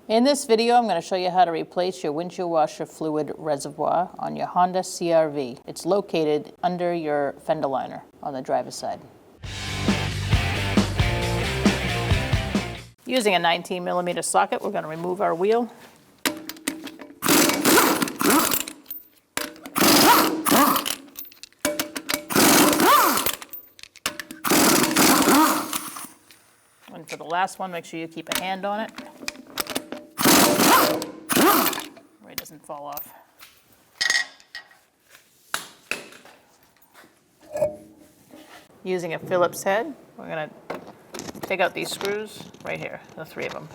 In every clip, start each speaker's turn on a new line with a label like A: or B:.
A: In this video, I'm going to show you how to replace your windshield washer fluid reservoir on your Honda CR-V. It's located under your fender liner on the driver's side. Using a 19mm socket, we're going to remove our wheel. And for the last one, make sure you keep a hand on it, where it doesn't fall off. Using a Phillips head, we're going to take out these screws right here, the 3 of them.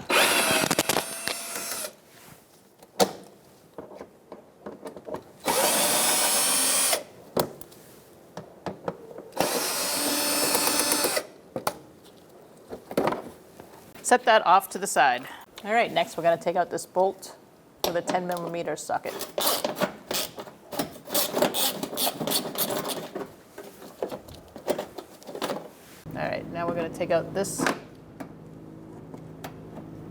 A: Set that off to the side. All right, next we're going to take out this bolt with a 10mm socket. All right, now we're going to take out this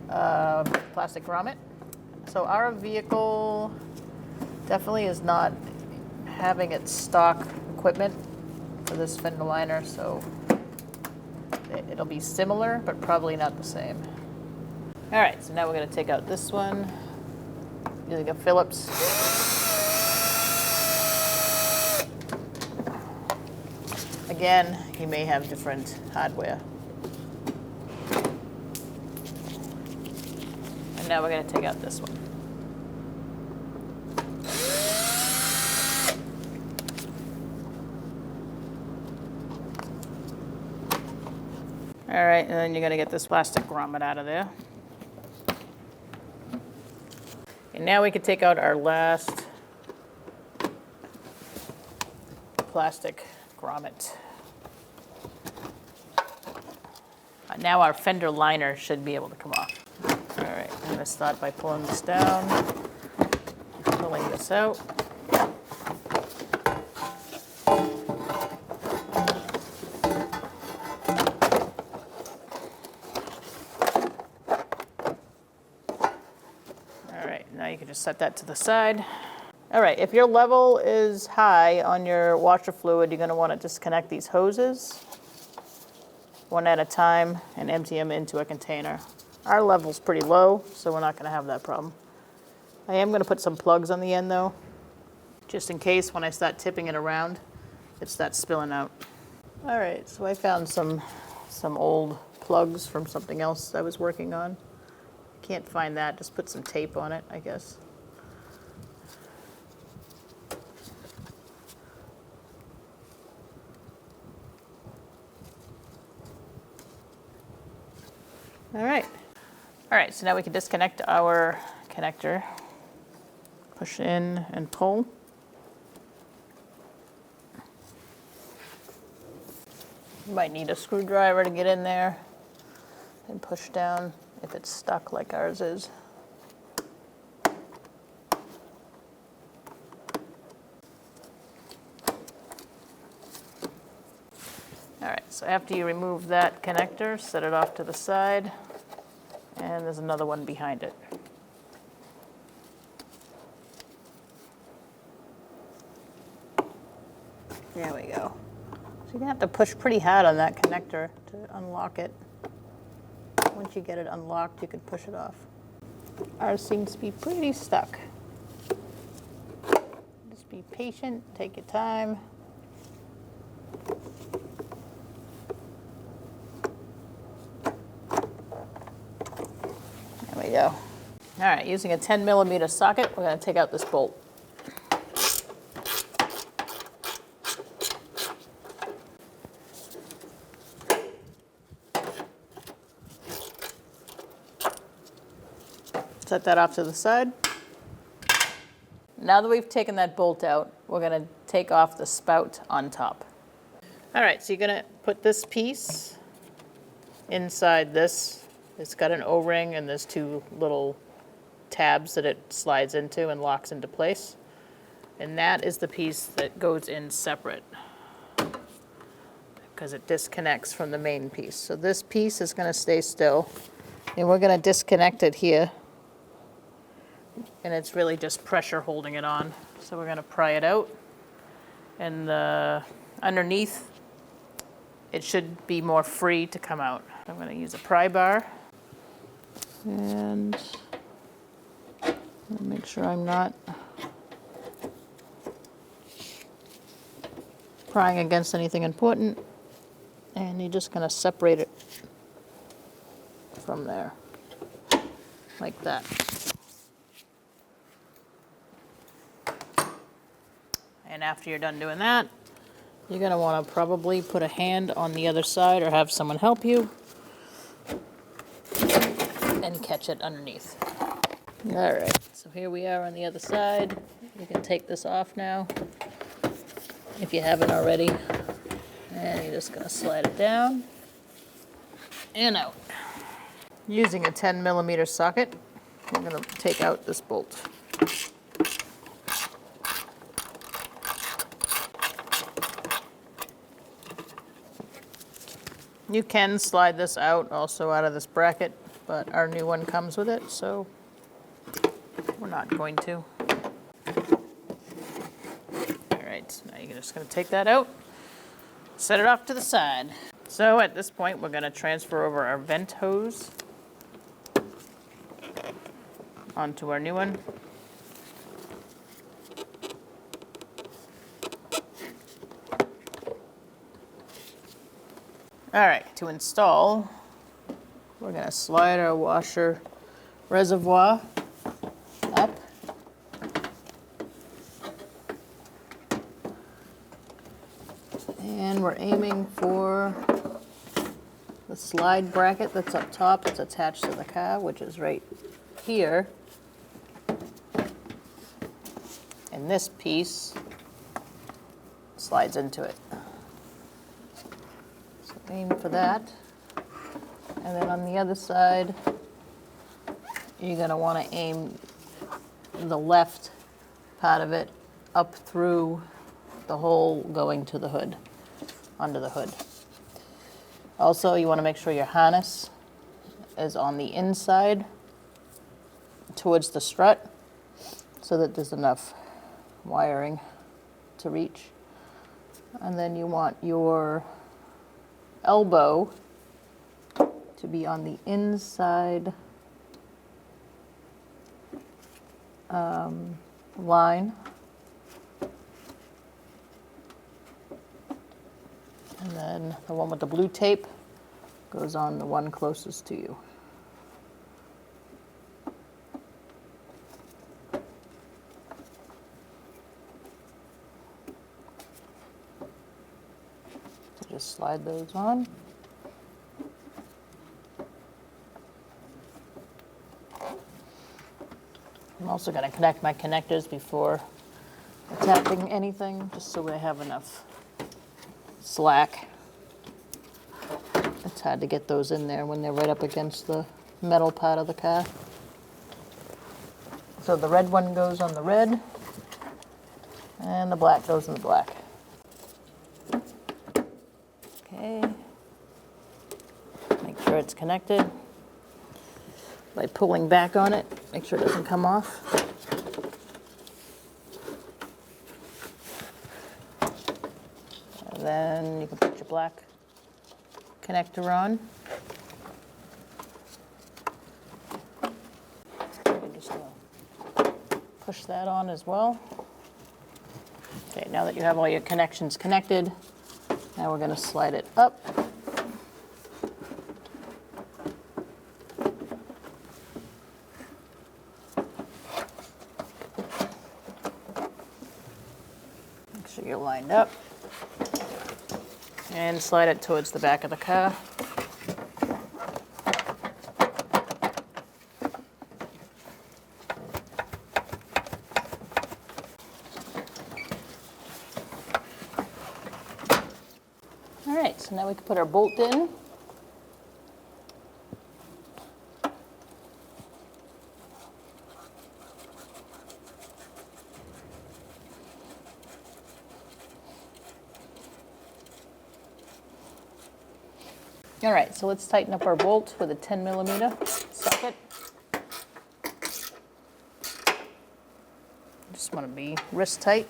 A: plastic grommet. So our vehicle definitely is not having its stock equipment for this fender liner, so it'll be similar, but probably not the same. All right, so now we're going to take out this one using a Phillips. Again, you may have different hardware. And now we're going to take out this one. All right, and then you're going to get this plastic grommet out of there. And now we can take out our last plastic grommet. Now our fender liner should be able to come off. All right, I'm going to start by pulling this down, pulling this out. Now you can just set that to the side. All right, if your level is high on your washer fluid, you're going to want to disconnect these hoses one at a time and empty them into a container. Our level's pretty low, so we're not going to have that problem. I am going to put some plugs on the end though, just in case when I start tipping it around, it starts spilling out. All right, so I found some old plugs from something else I was working on. Can't find that, just put some tape on it, I guess. All right, so now we can disconnect our connector. Push in and pull. You might need a screwdriver to get in there and push down if it's stuck like ours is. All right, so after you remove that connector, set it off to the side, and there's another one behind it. There we go. So you're gonna have to push pretty hard on that connector to unlock it. Once you get it unlocked, you can push it off. Ours seems to be pretty stuck. Just be patient, take your time. There we go. All right, using a 10mm socket, we're going to take out this bolt. Set that off to the side. Now that we've taken that bolt out, we're going to take off the spout on top. All right, so you're going to put this piece inside this. It's got an O-ring and there's 2 little tabs that it slides into and locks into place. And that is the piece that goes in separate because it disconnects from the main piece. So this piece is going to stay still, and we're going to disconnect it here and it's really just pressure holding it on. So we're going to pry it out, and underneath it should be more free to come out. I'm going to use a pry bar, and make sure I'm not prying against anything important, and you're just going to separate it from there, like that. And after you're done doing that, you're going to want to probably put a hand on the other side or have someone help you and catch it underneath. All right, so here we are on the other side. You can take this off now if you haven't already. And you're just going to slide it down and out. Using a 10mm socket, we're going to take out this bolt. You can slide this out also out of this bracket, but our new one comes with it, so we're not going to. All right, so now you're just going to take that out, set it off to the side. So at this point, we're going to transfer over our vent hose onto our new one. All right, to install, we're going to slide our washer reservoir up. And we're aiming for the slide bracket that's up top that's attached to the car, which is right here. And this piece slides into it. So aim for that. And then on the other side, you're going to want to aim the left part of it up through the hole going to the hood, under the hood. Also, you want to make sure your harness is on the inside towards the strut so that there's enough wiring to reach. And then you want your elbow to be on the inside line. And then the one with the blue tape goes on the one closest to you. So just slide those on. I'm also going to connect my connectors before attaching anything, just so I have enough slack. It's hard to get those in there when they're right up against the metal part of the car. So the red one goes on the red, and the black goes in the black. Okay. Make sure it's connected by pulling back on it. Make sure it doesn't come off. And then you can put your black connector on. I'm just going to push that on as well. Okay, now that you have all your connections connected, now we're going to slide it up. Make sure you're lined up. And slide it towards the back of the car. All right, so now we can put our bolt in. All right, so let's tighten up our bolt with a 10mm socket. Just want to be wrist tight.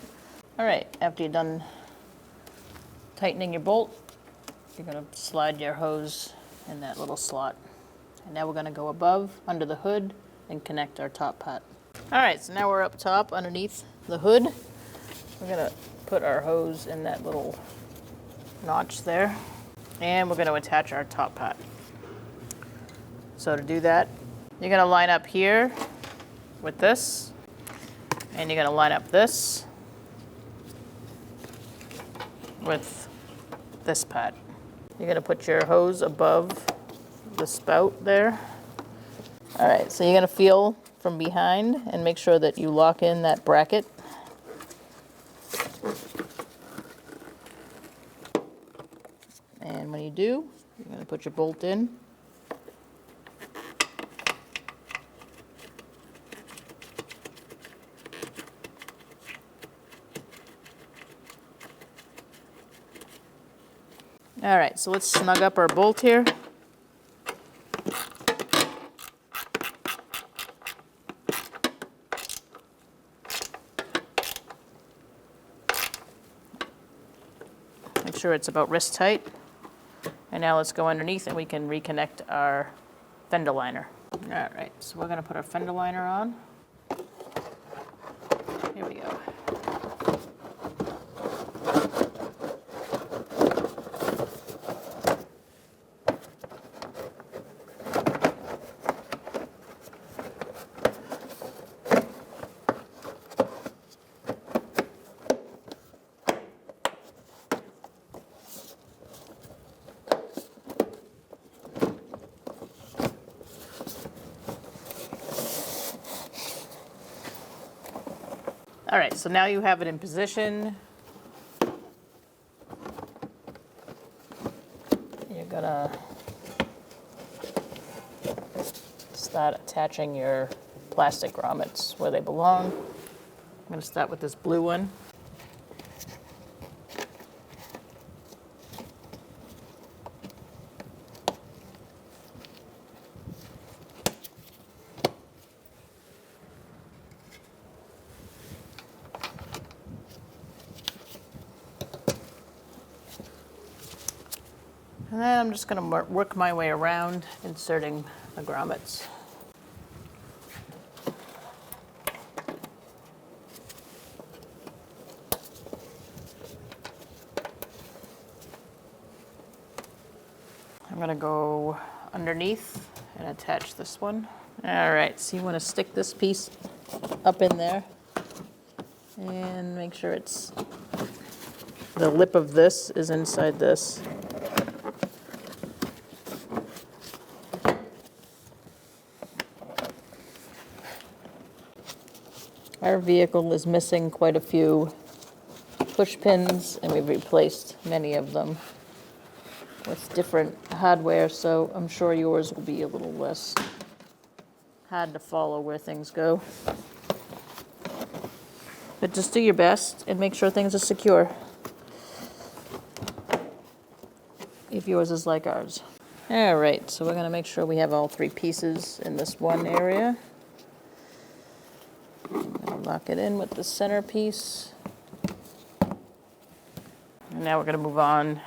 A: All right, after you're done tightening your bolt, you're going to slide your hose in that little slot. And now we're going to go above, under the hood, and connect our top part. All right, so now we're up top underneath the hood. We're going to put our hose in that little notch there, and we're going to attach our top part. So to do that, you're going to line up here with this, and you're going to line up this with this part. You're going to put your hose above the spout there. All right, so you're going to feel from behind and make sure that you lock in that bracket. And when you do, you're going to put your bolt in. All right, so let's snug up our bolt here. Make sure it's about wrist tight. And now let's go underneath and we can reconnect our fender liner. All right, so we're gonna put our fender liner on. Here we go. All right, so now you have it in position. You're gonna start attaching your plastic grommets where they belong. I'm gonna start with this blue one. And then I'm just going to work my way around, inserting the grommets. I'm going to go underneath and attach this one. All right, so you want to stick this piece up in there and make sure the lip of this is inside this. Our vehicle is missing quite a few push pins, and we've replaced many of them with different hardware, so I'm sure yours will be a little less hard to follow where things go. But just do your best and make sure things are secure, if yours is like ours. All right, so we're going to make sure we have all three pieces in this one area. Lock it in with the center piece. And now we're going to move on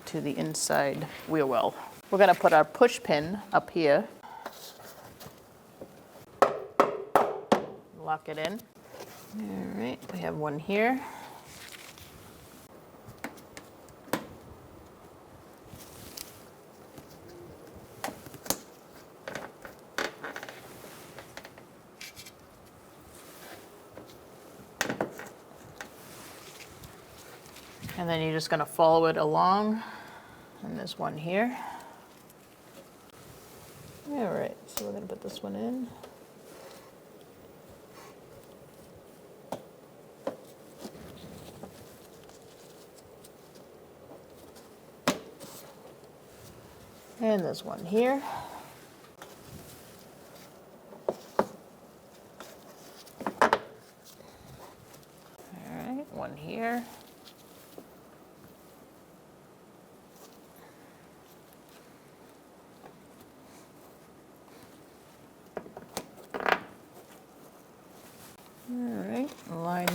A: to the inside wheel well. We're going to put our push pin up here. Lock it in. All right, we have one here. And then you're just going to follow it along. And there's one here. All right, so we're going to put this one in. And there's one here. All right, one here.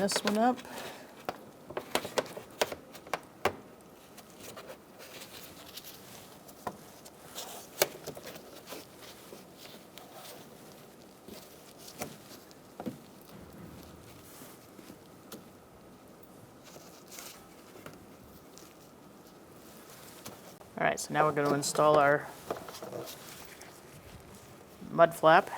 A: this one up. All right, so now we're going to install our mud flap.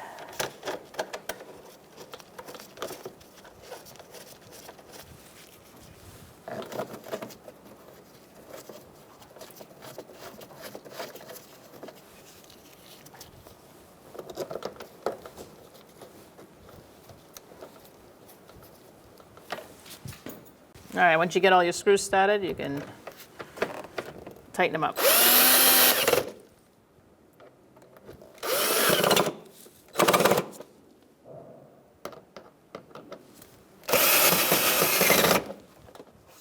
A: All right, once you get all your screws started, you can tighten them up.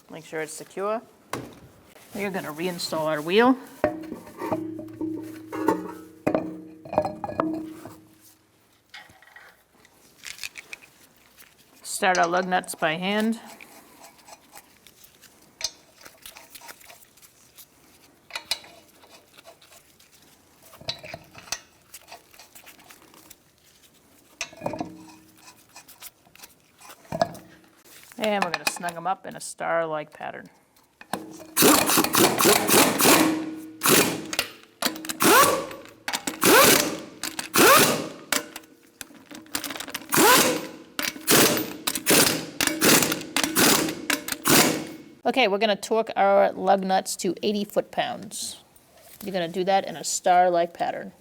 A: Make sure it's secure. We're going to reinstall our wheel. Start our lug nuts by hand. And we're going to snug them up in a star-like pattern. Okay, we're going to torque our lug nuts to 80 foot-pounds. You're going to do that in a star-like pattern.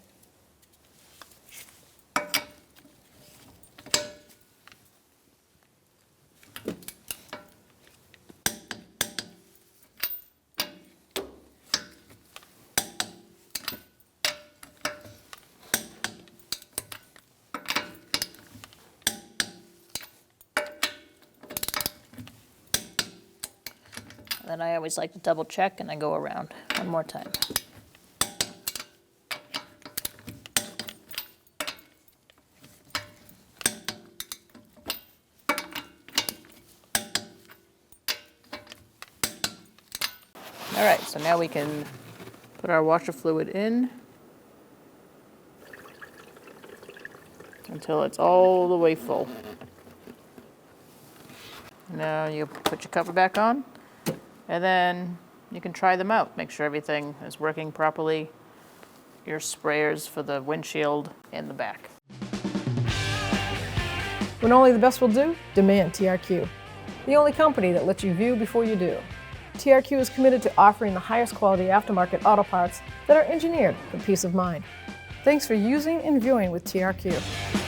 A: Then I always like to double check and I go around one more time. All right, so now we can put our washer fluid in until it's all the way full. Now you put your cover back on. And then you can try them out. Make sure everything is working properly. Your sprayers for the windshield and the back.
B: When only the best will do, demand TRQ. The only company that lets you view before you do. TRQ is committed to offering the highest quality aftermarket auto parts that are engineered for peace of mind. Thanks for using and viewing with TRQ.